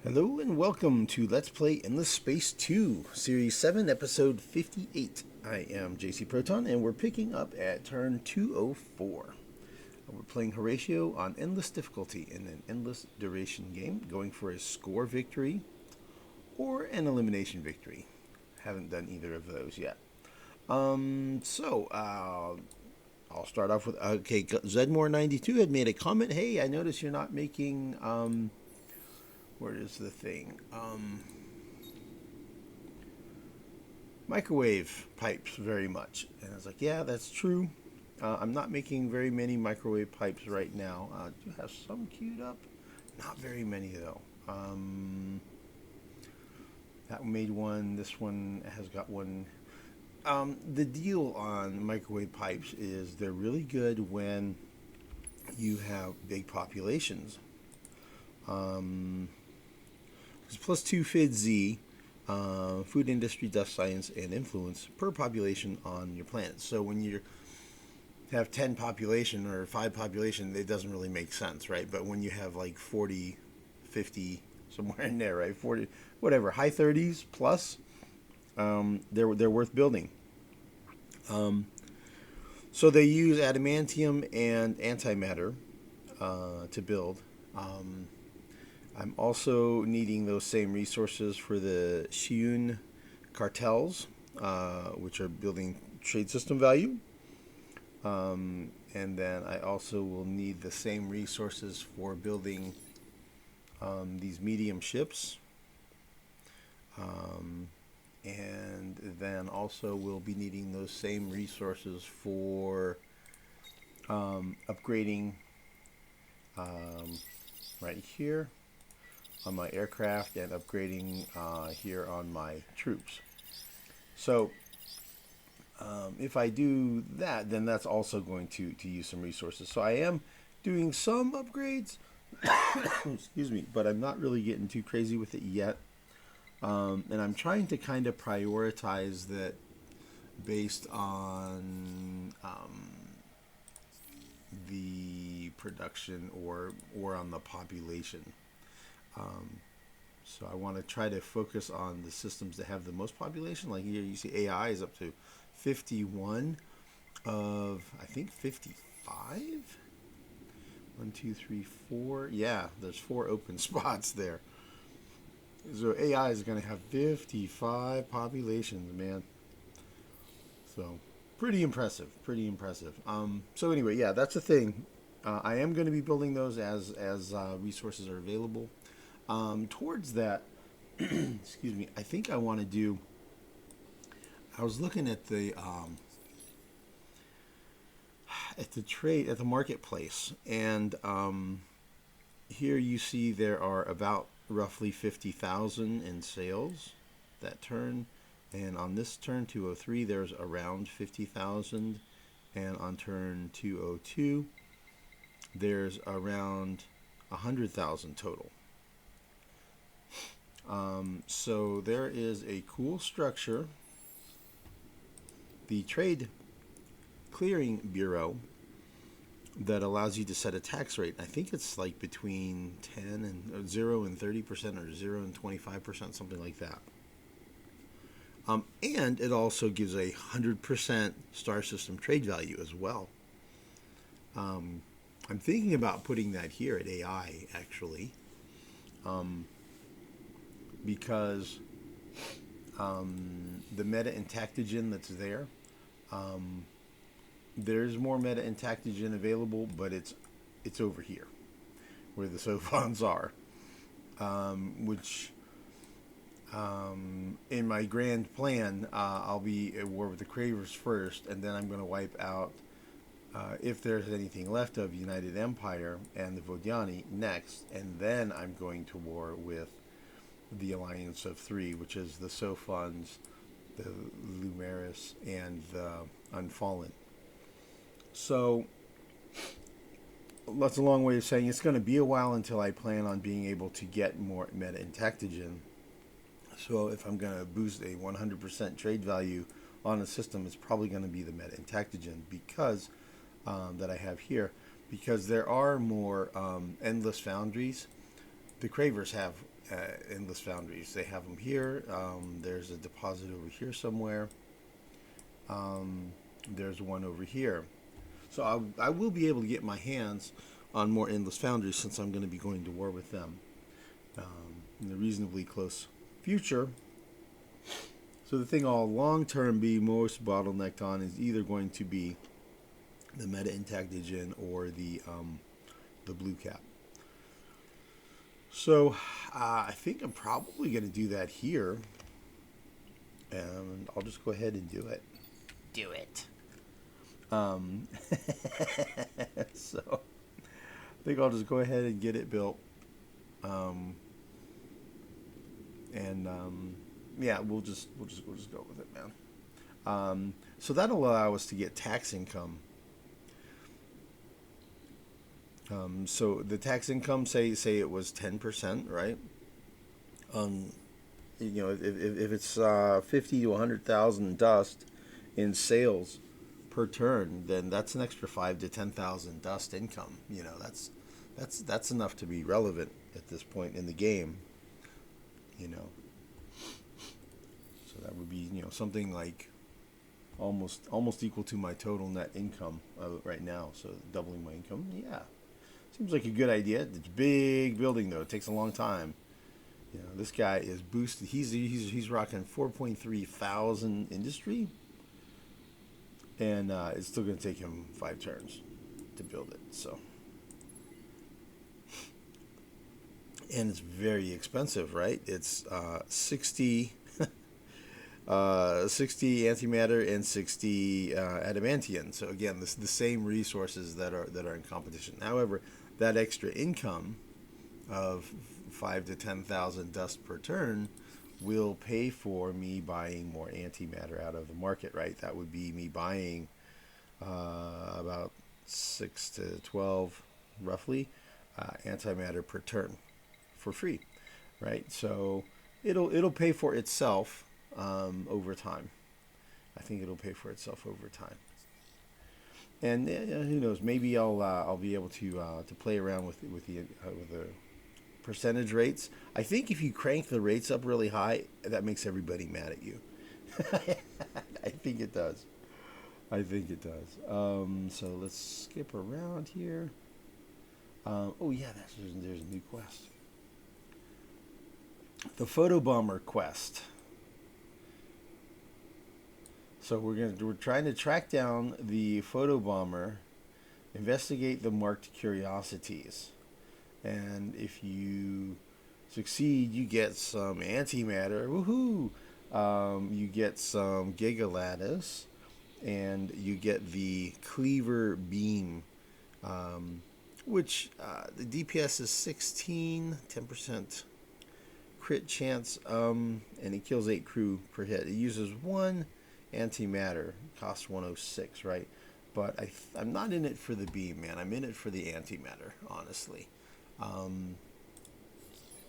Hello and welcome to Let's Play Endless Space 2, Series 7, Episode 58. I am JC Proton and we're picking up at turn 204. We're playing Horatio on Endless Difficulty in an Endless Duration game, going for a score victory or an elimination victory. Haven't done either of those yet. I'll start off with, okay, Zedmore92 had made a comment. Hey, I noticed you're not making, where is the thing? Microwave pipes very much. And I was like, yeah, that's true. I'm not making very many microwave pipes right now. I do have some queued up. Not very many, though. That one made one. This one has got one. The deal on microwave pipes is they're really good when you have big populations. Plus 2 FID Z, food industry, dust science, and influence per population on your planet. So when you have 10 population or 5 population, it doesn't really make sense, right? But when you have like 40, 50, somewhere in there, right? 40, whatever, high 30s plus, they're worth building. So they use adamantium and antimatter to build. I'm also needing those same resources for the Shiun cartels, which are building trade system value. And then I also will need the same resources for building these medium ships. And then also we'll be needing those same resources for upgrading right here on my aircraft and upgrading here on my troops. So if I do that, then that's also going to use some resources. So I am doing some upgrades, excuse me, but I'm not really getting too crazy with it yet. And I'm trying to kind of prioritize that based on the production or on the population. So I want to try to focus on the systems that have the most population. Like here you see AI is up to 51 of, I think, 55? 1, 2, 3, 4. Yeah, there's 4 open spots there. So AI is going to have 55 populations, man. So pretty impressive, pretty impressive. So anyway, yeah, that's the thing. I am going to be building those as resources are available. Towards that, excuse me, I think I want to do. I was looking at the trade at the marketplace, and here you see there are about roughly 50,000 in sales that turn, and on this turn 203 there's around 50,000, and on turn 202 there's around 100,000 total. So there is a cool structure, the Trade Clearing Bureau, that allows you to set a tax rate. I think it's like between 0 and 30% or 0 and 25%, something like that. And it also gives a 100% star system trade value as well. I'm thinking about putting that here at AI, actually. Because the meta intactogen that's there, there's more meta intactogen available, but it's over here where the sophons are, which in my grand plan I'll be at war with the Cravers first, and then I'm going to wipe out if there's anything left of United Empire and the Vodiani next, and then I'm going to war with the Alliance of Three, which is the Sophons, the Lumeris, and the Unfallen. So that's a long way of saying it's going to be a while until I plan on being able to get more meta intactogen. So if I'm going to boost a 100% trade value on a system, it's probably going to be the meta intactogen because that I have here, because there are more endless foundries. The Cravers have endless foundries. They have them here. There's a deposit over here somewhere. There's one over here. So I will be able to get my hands on more endless foundries since I'm going to be going to war with them in the reasonably close future. So the thing I'll long-term be most bottlenecked on is either going to be the meta intact digen or the blue cap. So I think I'm probably going to do that here, and I'll just go ahead and do it. Do it. So I think I'll just go ahead and get it built. Yeah, we'll just go with it, man. So that'll allow us to get tax income. So the tax income, say it was 10%, right? You know, if it's 50 to 100,000 dust in sales per turn, then that's an extra 5 to 10,000 dust income. You know, that's enough to be relevant at this point in the game. You know, so that would be, you know, something like almost equal to my total net income right now. So doubling my income, yeah, seems like a good idea. It's a big building though. It takes a long time. You know, this guy is boosted. He's rocking 4.3 thousand industry, and it's still going to take him 5 turns to build it. So, and it's very expensive, right? It's 60 antimatter and 60 adamantium. So again, the same resources that are in competition. However, that extra income of 5 to 10,000 dust per turn will pay for me buying more antimatter out of the market, right? That would be me buying about 6 to 12, roughly, antimatter per turn for free, right? So it'll pay for itself over time. I think it'll pay for itself over time. And who knows? Maybe I'll be able to play around with the percentage rates. I think if you crank the rates up really high, that makes everybody mad at you. I think it does. So let's skip around here. Oh yeah, there's a new quest. The Photobomber quest. So we're trying to track down the Photobomber, investigate the marked curiosities, and if you succeed, you get some antimatter. Woohoo! You get some gigalattice, and you get the cleaver beam, which the DPS is 16, 10% crit chance, and it kills 8 crew per hit. It uses 1 antimatter, costs 106, right? But I'm not in it for the beam, man. I'm in it for the antimatter, honestly.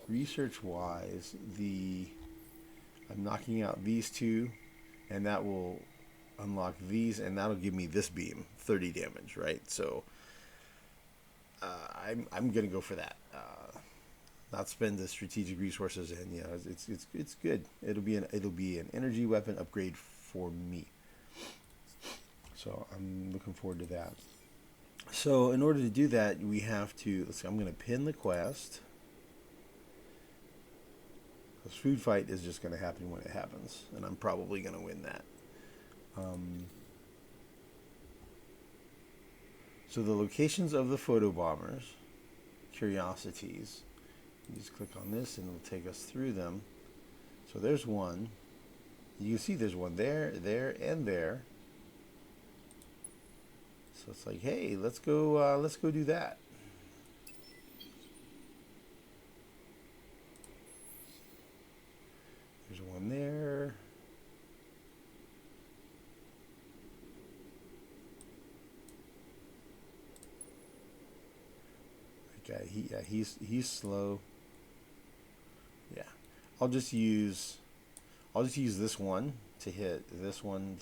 Research-wise, I'm knocking out these 2, and that will unlock these, and that'll give me this beam, 30 damage, right? So I'm gonna go for that. Not spend the strategic resources, and you know, it's good. It'll be an energy weapon upgrade for me. So I'm looking forward to that. So in order to do that, we have to, let's see, I'm going to pin the quest. Because food fight is just going to happen when it happens, and I'm probably going to win that. So the locations of the Photobombers, curiosities, you just click on this and it'll take us through them. So there's one. You can see there's one there, there, and there. So it's like, hey, let's go do that. There's one there. That guy, he's slow. Yeah, I'll just use this one to hit this one,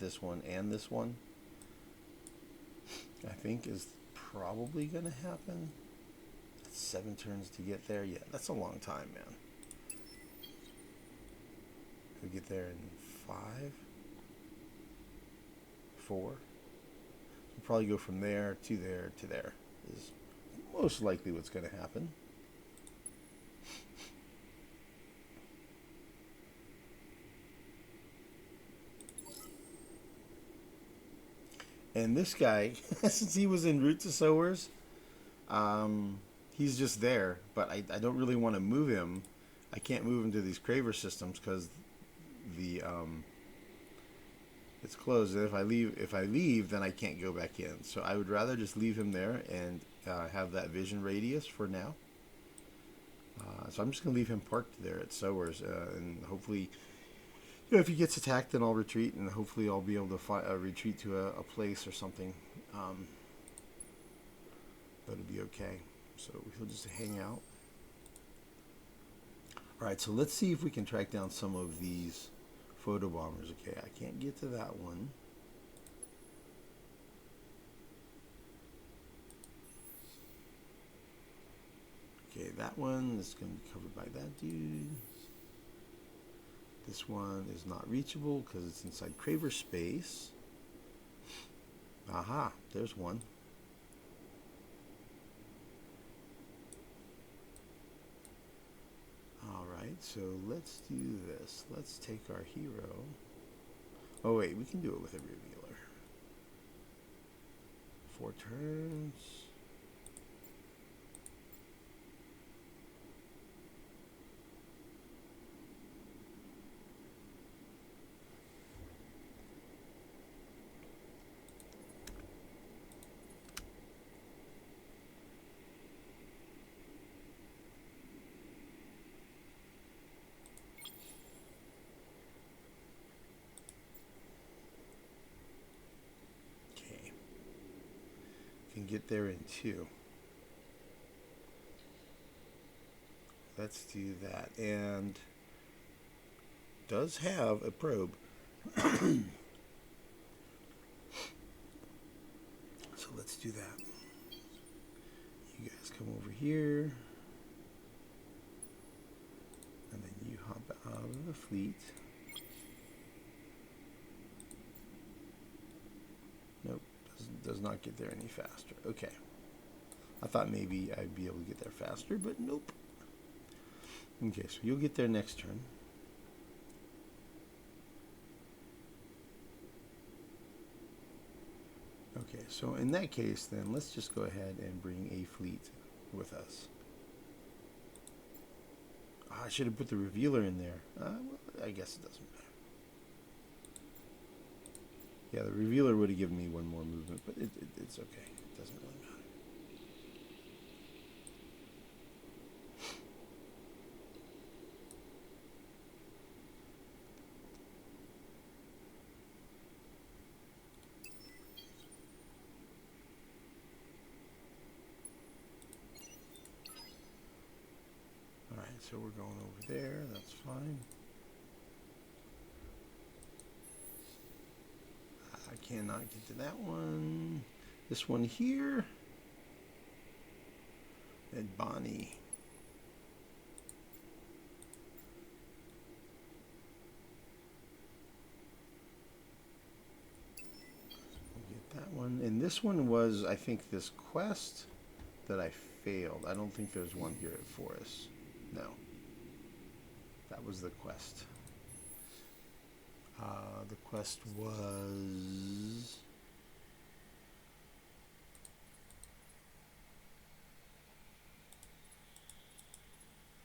and this one. I think is probably gonna happen. 7 turns to get there. Yeah, that's a long time, man. we get there in 5, 4. We'll probably go from there to there to there is most likely what's going to happen. And this guy, since he was en route to Sowers, he's just there. But I don't really want to move him. I can't move him to these Craver systems because the it's closed. And if I leave, then I can't go back in. So I would rather just leave him there and have that vision radius for now. So I'm just gonna leave him parked there at Sowers, and hopefully, if he gets attacked, then I'll retreat, and hopefully I'll be able to retreat to a place or something. That'll be okay. So he'll just hang out. All right, so let's see if we can track down some of these photobombers. Okay, I can't get to that one. Okay, that one is going to be covered by that dude. This one is not reachable because it's inside Craver space. Aha, there's one. Alright, so let's do this. Let's take our hero. Oh wait, we can do it with a revealer. 4 turns. Get there in 2. Let's do that. And does have a probe. So let's do that. You guys come over here. And then you hop out of the fleet. Nope. Does not get there any faster. Okay. I thought maybe I'd be able to get there faster, but nope. Okay, so you'll get there next turn. Okay, so in that case, then let's just go ahead and bring a fleet with us. Oh, I should have put the revealer in there. Well, I guess it doesn't matter. Yeah, the revealer would have given me one more movement, but it's okay. It doesn't really matter. All right, so we're going over there. That's fine. I cannot get to that one. This one here. And Bonnie. We'll get that one. And this one was, I think, this quest that I failed. I don't think there's one here at Forest. No. That was the quest. The quest was...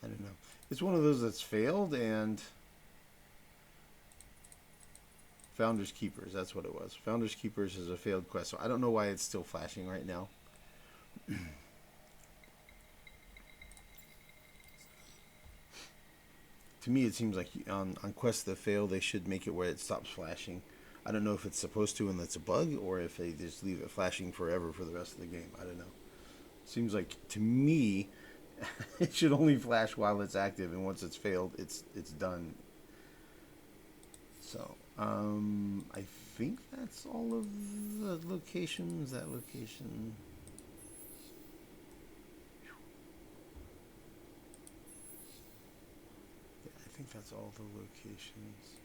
I don't know. It's one of those that's failed, and Founders Keepers, that's what it was. Founders Keepers is a failed quest, so I don't know why it's still flashing right now. To me, it seems like on quests that fail, they should make it where it stops flashing. I don't know if it's supposed to and that's a bug, or if they just leave it flashing forever for the rest of the game. I don't know. Seems like, to me, it should only flash while it's active, and once it's failed, it's done. So, I think that's all of the locations. That location... I think that's all the locations.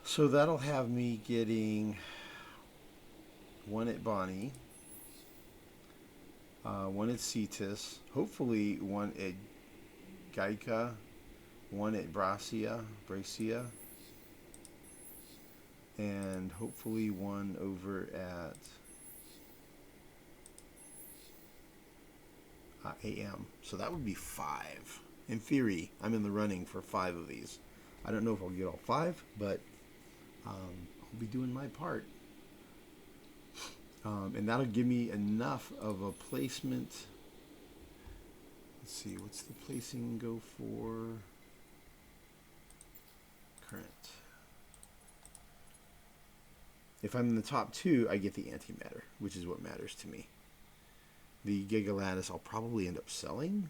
So that'll have me getting one at Bonnie, one at Cetus, hopefully one at Gaika, one at Bracia, and hopefully one over at AM. So that would be 5. In theory, I'm in the running for 5 of these. I don't know if I'll get all 5, but I'll be doing my part. And that'll give me enough of a placement. Let's see, what's the placing go for? Current. If I'm in the top 2, I get the antimatter, which is what matters to me. The Gigalattice I'll probably end up selling.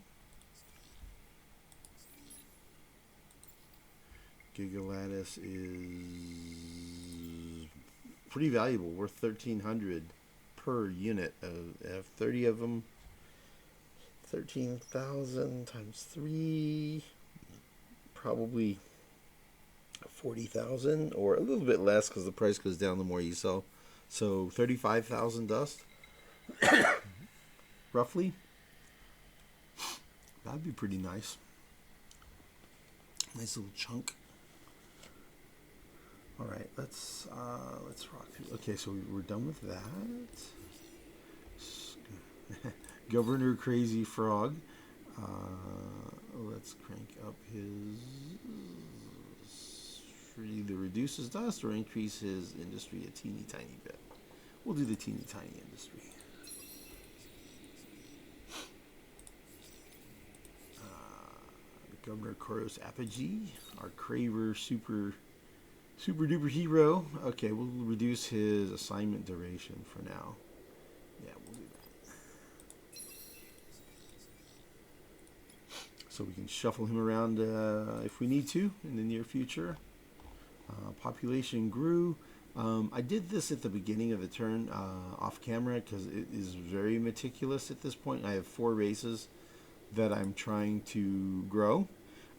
Gigalattice is pretty valuable, worth 1,300 per unit. I have 30 of them. 13,000 times 3, probably 40,000, or a little bit less because the price goes down the more you sell. So 35,000 dust, roughly. That'd be pretty nice. Nice little chunk. All right, let's rock through. Okay, so we're done with that. Governor Crazy Frog. Let's crank up his. Either reduce his dust or increase his industry a teeny tiny bit. We'll do the teeny tiny industry. Governor Koros Apogee, our Craver super duper hero. Okay, we'll reduce his assignment duration for now. Yeah, we'll do that. So we can shuffle him around if we need to in the near future. Population grew. I did this at the beginning of the turn off camera because it is very meticulous at this point. I have 4 races that I'm trying to grow.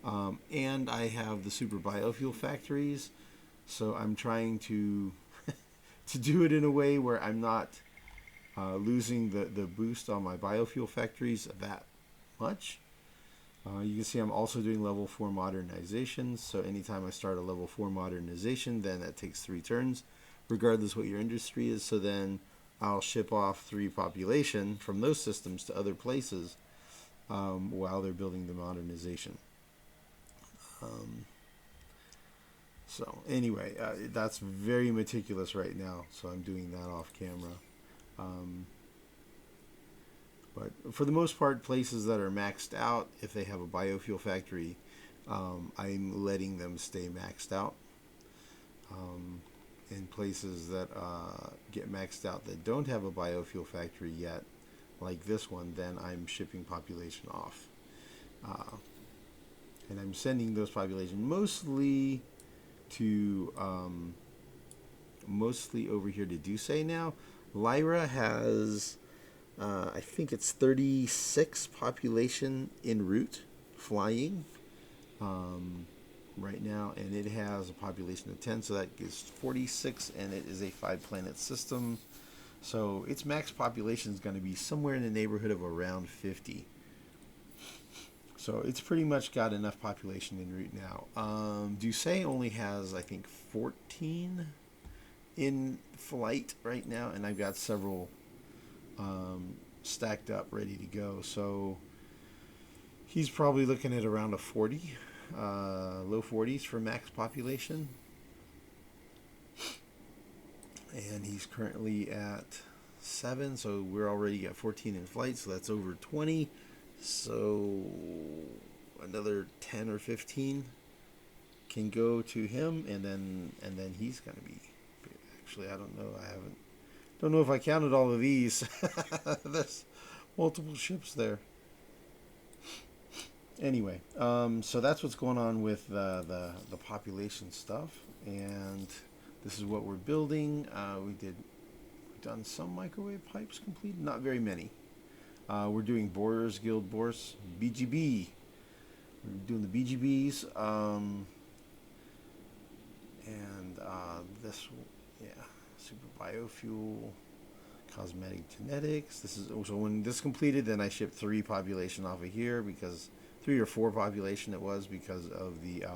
And I have the super biofuel factories. So I'm trying to to do it in a way where I'm not losing the boost on my biofuel factories that much. You can see I'm also doing level 4 modernizations. So anytime I start a level 4 modernization, then that takes 3 turns, regardless what your industry is. So then I'll ship off 3 population from those systems to other places while they're building the modernization. So anyway, that's very meticulous right now, so I'm doing that off camera. But for the most part, places that are maxed out, if they have a biofuel factory, I'm letting them stay maxed out. In places that get maxed out that don't have a biofuel factory yet, like this one, then I'm shipping population off. And I'm sending those population mostly to mostly over here to Duce now. Lyra has I think it's 36 population en route flying right now, and it has a population of 10, so that is 46, and it is a 5-planet system. So its max population is going to be somewhere in the neighborhood of around 50. So it's pretty much got enough population en route now. Duce only has, I think, 14 in flight right now, and I've got several stacked up ready to go. So he's probably looking at around a 40, low 40s for max population. And he's currently at 7, so we're already at 14 in flight, so that's over 20. So another 10 or 15 can go to him, and then he's going to be. Actually, I don't know. Don't know if I counted all of these. There's multiple ships there. Anyway, so that's what's going on with the population stuff, and this is what we're building. We've done some microwave pipes completed, not very many. We're doing Borers Guild Bourse BGB. We're doing the BGBs. And this, yeah, super biofuel, cosmetic genetics. This is so when this completed, then I shipped 3 population off of here because 3 or 4 population it was because of the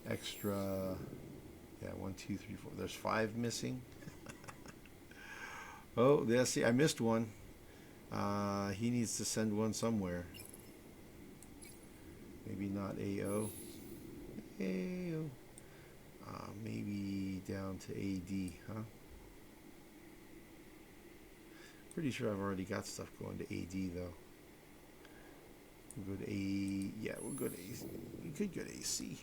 extra. Yeah, 1, 2, 3, 4. There's 5 missing. Oh, yeah. See, I missed one. He needs to send one somewhere. Maybe not AO. AO. Maybe down to AD, huh? Pretty sure I've already got stuff going to AD though. We'll go to A. Yeah, we'll go to AC. We could go to AC.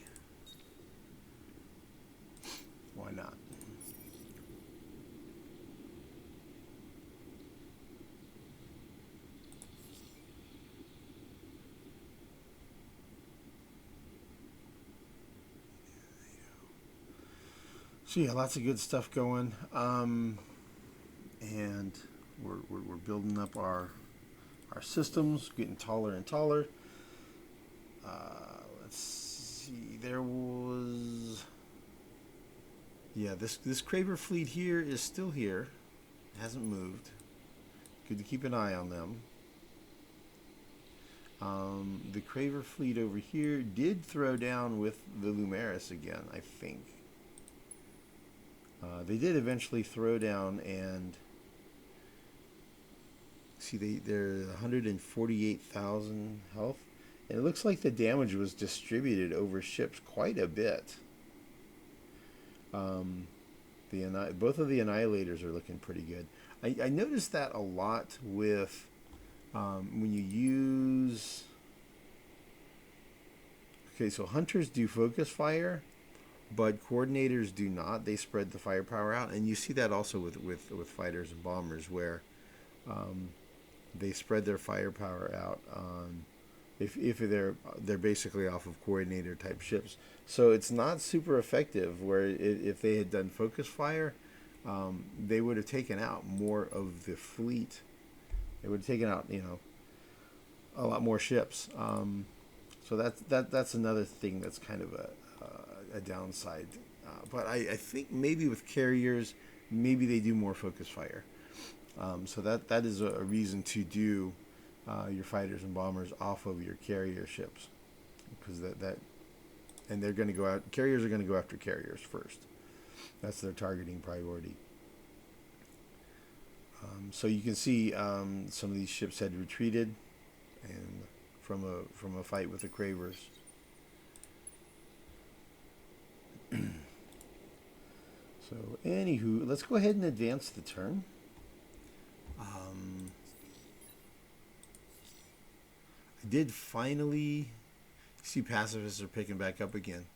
Why not? So yeah, lots of good stuff going, and we're building up our systems, getting taller and taller. Let's see, there was, yeah, this Craver fleet here is still here, it hasn't moved. Good to keep an eye on them. The Craver fleet over here did throw down with the Lumeris again, I think. They did eventually throw down, and see they're 148,000 health, and it looks like the damage was distributed over ships quite a bit. Both of the annihilators are looking pretty good. I noticed that a lot with when you use. Okay, so hunters do focus fire, but coordinators do not. They spread the firepower out, and you see that also with fighters and bombers, where they spread their firepower out on if they're basically off of coordinator type ships. So it's not super effective. Where if they had done focus fire, they would have taken out more of the fleet. They would have taken out a lot more ships. So that's another thing that's kind of a downside. But I think maybe with carriers, maybe they do more focus fire. So that is a reason to do your fighters and bombers off of your carrier ships, because and they're going to go out. Carriers are going to go after carriers first. That's their targeting priority. So you can see some of these ships had retreated, and from a fight with the Cravers. So anywho, let's go ahead and advance the turn. I did finally see pacifists are picking back up again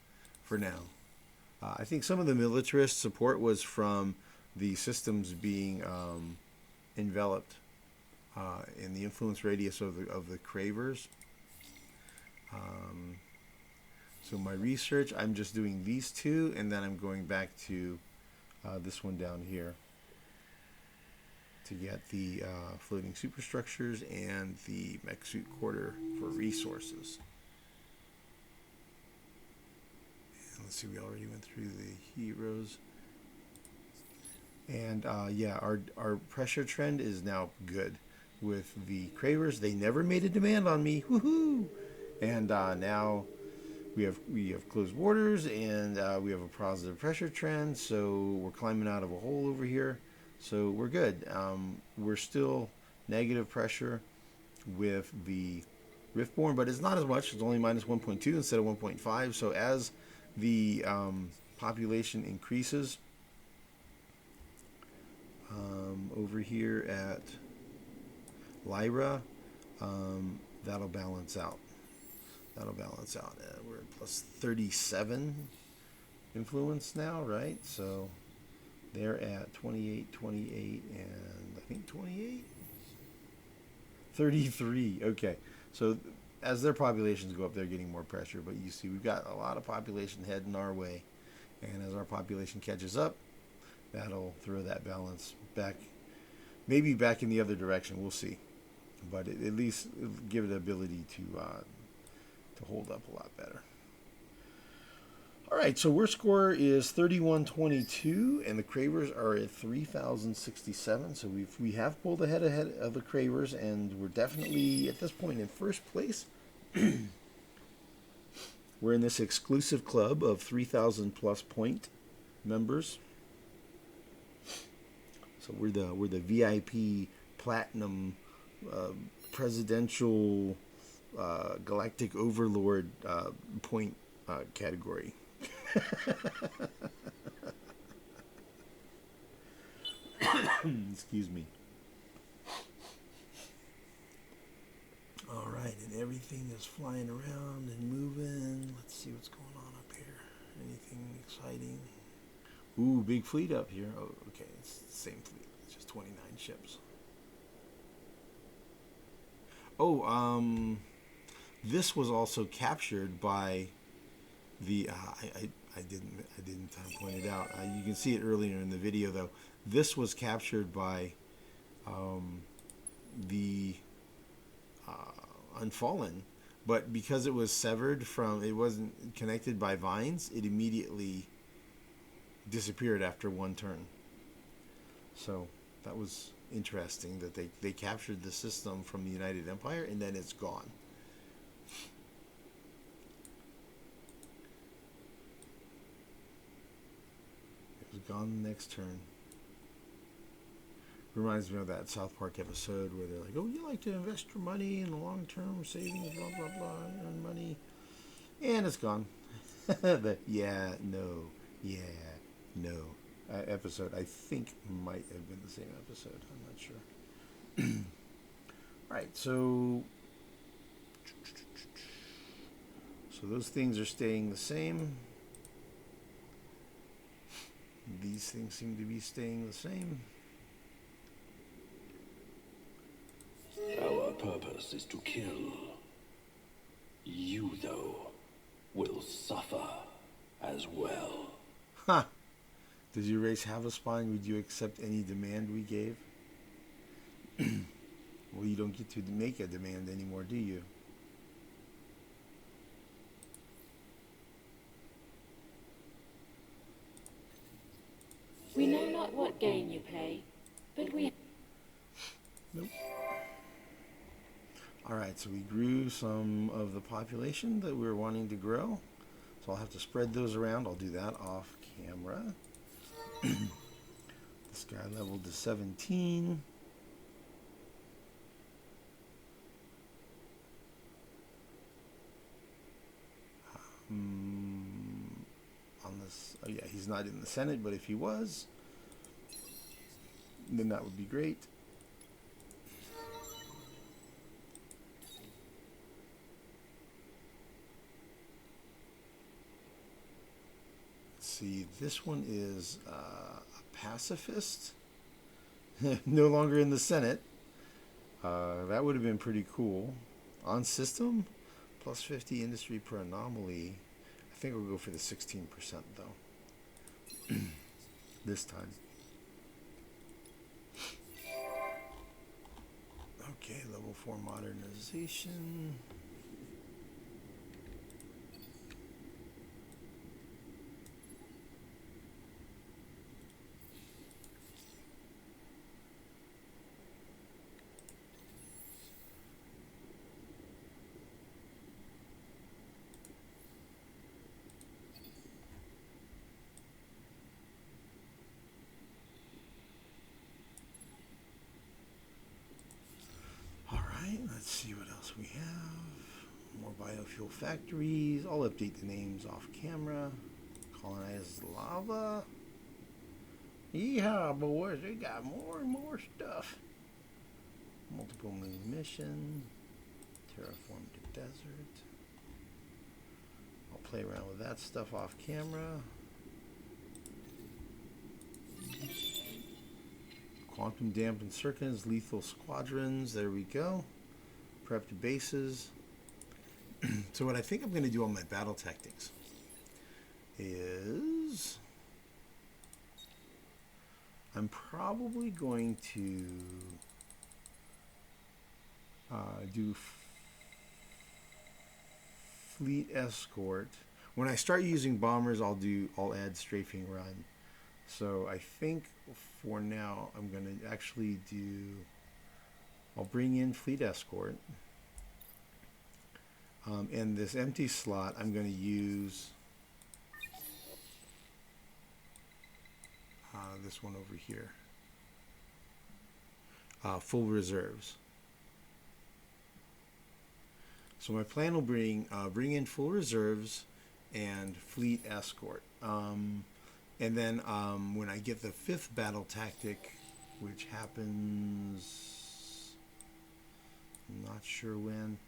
for now. I think some of the militarist support was from the systems being enveloped in the influence radius of the Cravers. So my research, I'm just doing these 2, and then I'm going back to this one down here to get the floating superstructures and the mech suit quarter for resources. And let's see, we already went through the heroes. And yeah, our pressure trend is now good with the Cravers. They never made a demand on me. Woohoo! And now we have closed borders, and we have a positive pressure trend. So we're climbing out of a hole over here. So we're good. We're still negative pressure with the Riftborn, but it's not as much. It's only minus 1.2 instead of 1.5. So as the population increases over here at Lyra, that'll balance out. We're at plus 37 influence now, right? So they're at 28, 28, and I think 28? 33. Okay. So as their populations go up, they're getting more pressure. But you see, we've got a lot of population heading our way. And as our population catches up, that'll throw that balance back Maybe back in the other direction. We'll see. But at least it'll give it the ability to hold up a lot better. All right, so worst score is 3122, and the Cravers are at 3,067. So we have pulled ahead of the Cravers, and we're definitely at this point in first place. We're in this exclusive club of 3,000 plus point members. So we're the VIP Platinum Presidential Galactic Overlord point category. Excuse me. All right, and everything is flying around and moving. Let's see what's going on up here. Anything exciting? Ooh, big fleet up here. Oh, okay, it's the same fleet. It's just 29 ships. Oh, this was also captured by the. I didn't point it out. You can see it earlier in the video though. This was captured by the Unfallen, but because it was severed from, it wasn't connected by vines, it immediately disappeared after one turn. So that was interesting that they captured the system from the United Empire and then it's gone. It was gone the next turn. Reminds me of that South Park episode where they're like, oh, you like to invest your money in the long-term savings, blah, blah, blah, earn money. And it's gone. The yeah, no, episode, I think, might have been the same episode. I'm not sure. Right, so those things are staying the same. These things seem to be staying the same. Our purpose is to kill. You, though, will suffer as well. Huh. Does your race have a spine? Would you accept any demand we gave? Well, you don't get to make a demand anymore, do you? We know not what gain you pay, but we... Nope. Alright, so we grew some of the population that we were wanting to grow. So I'll have to spread those around. I'll do that off camera. This guy leveled to 17. On this, oh yeah, he's not in the Senate, but if he was, then that would be great. See, this one is a pacifist. No longer in the Senate. That would have been pretty cool. On system, plus 50 industry per anomaly. I think we'll go for the 16% though. This time. Okay, level 4 modernization. Let's see what else we have. More biofuel factories. I'll update the names off camera. Colonize lava. Yeehaw, boys. We got more and more stuff. Multiple moon mission. Terraform the desert. I'll play around with that stuff off camera. Quantum dampened circuits, lethal squadrons. There we go. Prepped bases. So what I think I'm going to do on my battle tactics is I'm probably going to do fleet escort. When I start using bombers, I'll add strafing run. So I think for now I'm going to actually I'll bring in fleet escort. And this empty slot I'm going to use this one over here. Full reserves. So my plan will bring in full reserves and fleet escort. And then when I get the 5th battle tactic, which happens, I'm not sure when.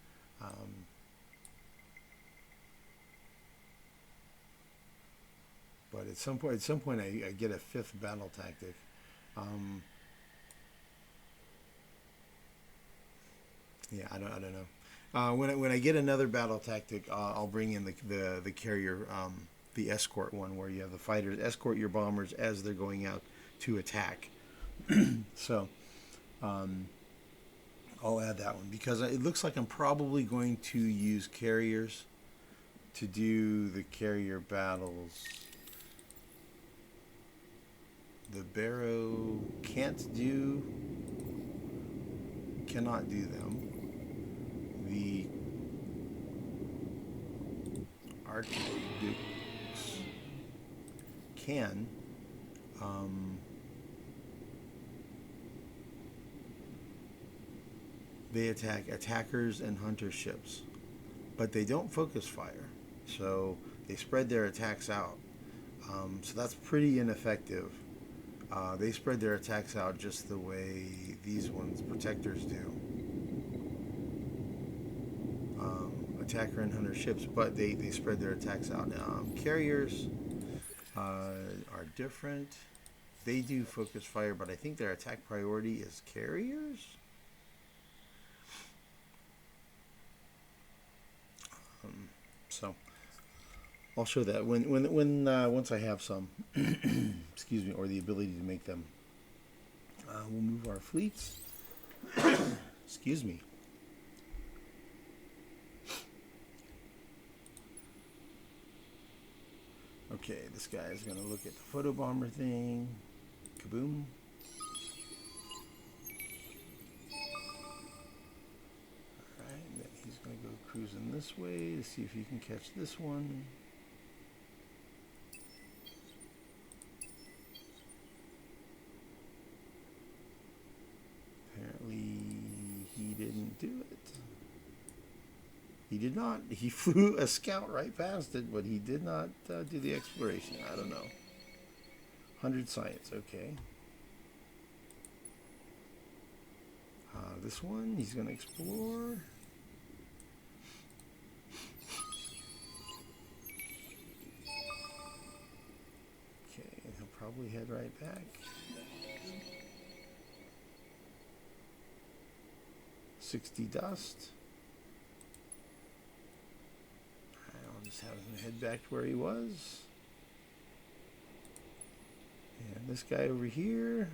But at some point, I get a 5th battle tactic. Yeah, I don't know. When I get another battle tactic, I'll bring in the carrier, the escort one, where you have the fighters escort your bombers as they're going out to attack. So I'll add that one because it looks like I'm probably going to use carriers to do the carrier battles. The Barrow cannot do them. The Arctics can. They attack attackers and hunter ships, but they don't focus fire, so they spread their attacks out. So that's pretty ineffective. They spread their attacks out just the way these ones, protectors, do. Attacker and hunter ships, but they spread their attacks out. Carriers are different. They do focus fire, but I think their attack priority is carriers. So I'll show that once I have some, excuse me, or the ability to make them. We'll move our fleets. Excuse me. Okay, this guy is going to look at the photobomber thing. Kaboom. Alright, then he's going to go cruising this way to see if he can catch this one. Apparently, he didn't do it. He did not. He flew a scout right past it, but he did not do the exploration. I don't know. 100 science, okay. This one, he's going to explore. Okay, and he'll probably head right back. 60 dust. I'll just have him head back to where he was. And this guy over here.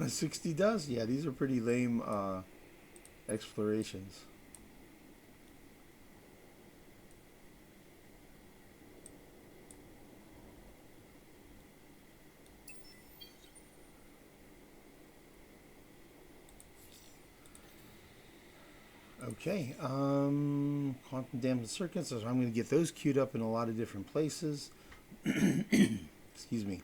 A 60 dust? Yeah, these are pretty lame explorations. Okay, quantum dampened circuits, so I'm going to get those queued up in a lot of different places. Excuse me.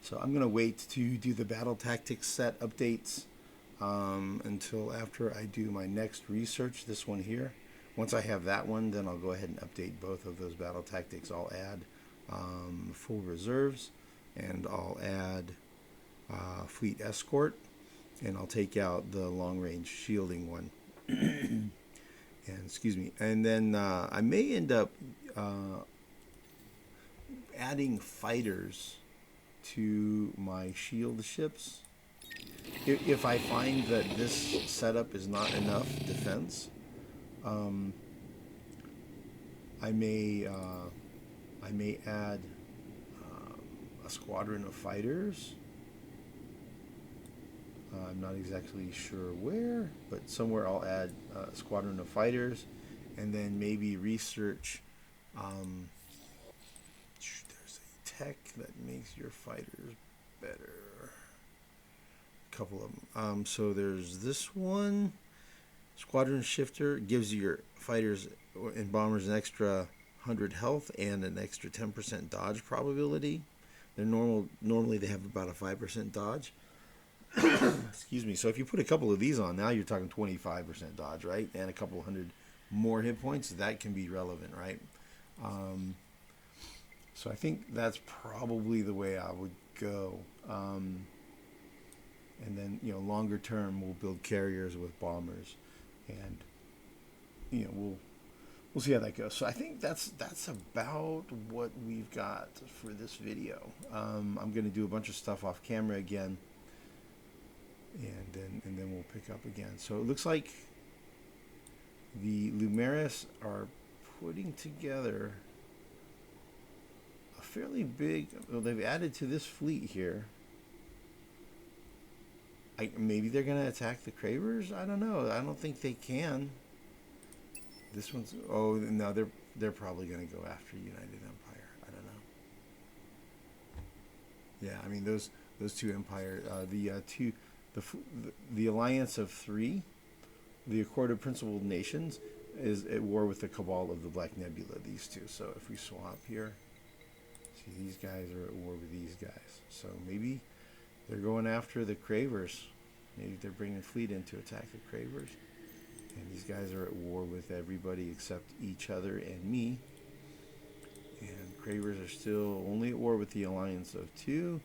So I'm going to wait to do the battle tactics set updates until after I do my next research, this one here. Once I have that one, then I'll go ahead and update both of those battle tactics. I'll add full reserves, and I'll add fleet escort. And I'll take out the long-range shielding one. And excuse me. And then I may end up adding fighters to my shield ships. if I find that this setup is not enough defense, I may add a squadron of fighters. I'm not exactly sure where, but somewhere I'll add a squadron of fighters, and then maybe research. There's a tech that makes your fighters better. A couple of them. So there's this one. Squadron shifter gives your fighters and bombers an extra 100 health and an extra 10% dodge probability. They're normally they have about a 5% dodge. Excuse me. So if you put a couple of these on, now you're talking 25% dodge, right? And a couple hundred more hit points. That can be relevant, right? So I think that's probably the way I would go. And then, longer term, we'll build carriers with bombers, and we'll see how that goes. So I think that's about what we've got for this video. I'm going to do a bunch of stuff off camera again, and then we'll pick up again. So it looks like the Lumeris are putting together a fairly big. Well, they've added to this fleet here. Maybe they're going to attack the Cravers. I don't know. I don't think they can. This one's. Oh no, they're probably going to go after United Empire. I don't know. Yeah, I mean those two empires. The Alliance of Three, the Accord of Principled Nations, is at war with the Cabal of the Black Nebula. These two. So if we swap here, see these guys are at war with these guys. So maybe they're going after the Cravers. Maybe they're bringing a fleet in to attack the Cravers. And these guys are at war with everybody except each other and me. And Cravers are still only at war with the Alliance of Two,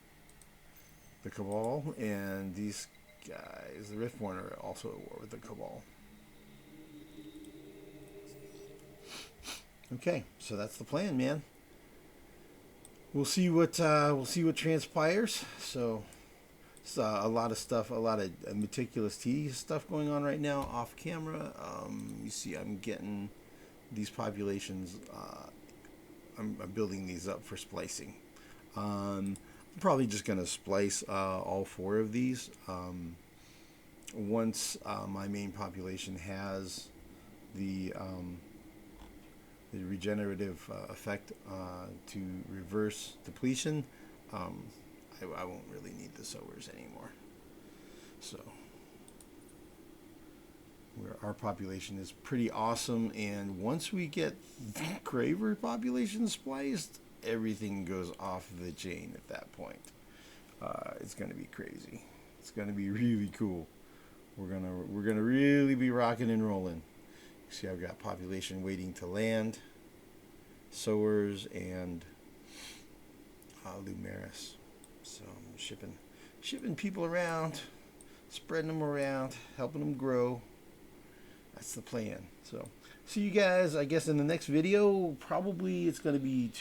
the Cabal, and these guys, the Riftborn, are also at war with the Cabal. Okay, so that's the plan, man. We'll see what transpires. So it's a lot of stuff, a lot of meticulous tedious stuff going on right now off camera. You see, I'm getting these populations. I'm building these up for splicing. I'm probably just going to splice all 4 of these. Once my main population has the regenerative effect to reverse depletion, I won't really need the sowers anymore. So our population is pretty awesome, and once we get the Craver population spliced, everything goes off the chain at that point. It's going to be crazy. It's going to be really cool. We're gonna really be rocking and rolling. See, I've got population waiting to land, sowers, and Lumeris. So I'm shipping people around, spreading them around, helping them grow. That's the plan. So see you guys, I guess, in the next video. Probably it's going to be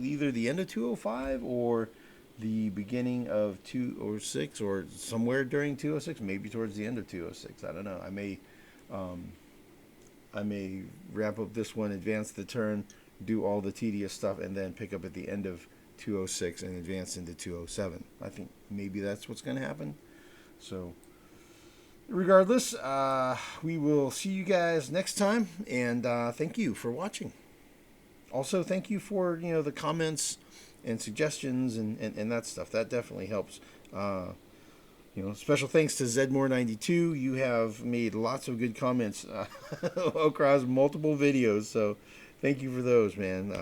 either the end of 205 or the beginning of 206, or somewhere during 206, maybe towards the end of 206. I don't know. I may wrap up this one, advance the turn, do all the tedious stuff, and then pick up at the end of 206 and advance into 207. I think maybe that's what's going to happen. So regardless, we will see you guys next time, and thank you for watching. Also, thank you for the comments and suggestions and that stuff. That definitely helps. Special thanks to Zedmore92. You have made lots of good comments across multiple videos, so thank you for those, man.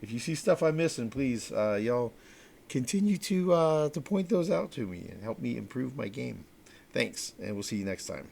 If you see stuff I'm missing, please, y'all continue to point those out to me and help me improve my game. Thanks, and we'll see you next time.